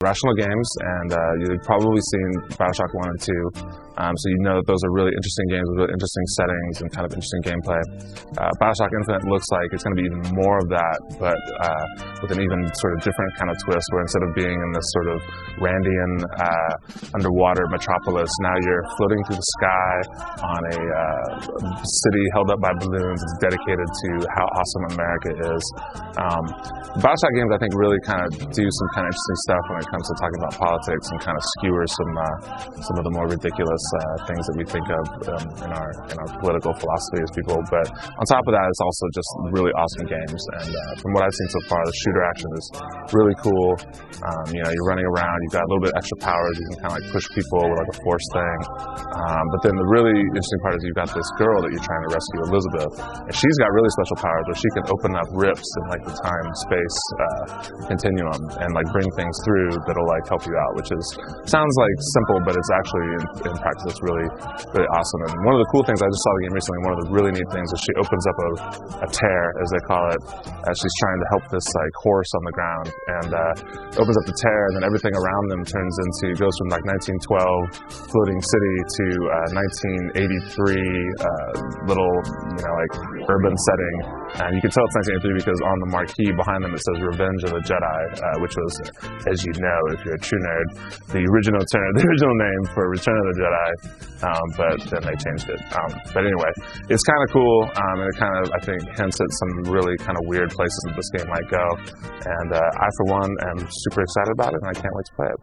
Rational Games, and you've probably seen BioShock 1 and 2, so you know that those are really interesting games with really interesting settings and kind of interesting gameplay. BioShock Infinite looks like it's going to be even more of that, but with an even sort of different kind of twist, where instead of being in this sort of Randian underwater metropolis, now you're floating through the sky on a city held up by balloons. It's dedicated to how awesome America is. BioShock games, I think, really kind of do some kind of interesting stuff when it comes to talking about politics and kind of skewer some of the more ridiculous things that we think of in our political philosophy as people. But on top of that, it's also just really awesome games. And from what I've seen so far, the shooter action is really cool. You know, you're running around, you've got a little bit extra powers, you can kind of like push people with like a force thing. But then the really interesting part is you've got this girl that you're trying to rescue, Elizabeth, and she's got really special powers where she can open up rips in like the time-space continuum and like bring things through that'll like help you out, which sounds like simple, but it's actually in practice it's really awesome. And one of the cool things, I just saw the game recently, one of the really neat things is she opens up a tear, as they call it, as she's trying to help this like horse on the ground, and opens up the tear, and then everything around them goes from like 1912 floating city to 1983 little, you know, like urban setting. And you can tell it's 1983 because on the marquee behind them it says Revenge of the Jedi, which was, as you know, if you're a true nerd, the original name for Return of the Jedi, but then they changed it. But anyway, it's kind of cool, and it kind of, I think, hints at some really kind of weird places that this game might go. And I, for one, am super excited about it, and I can't wait to play it.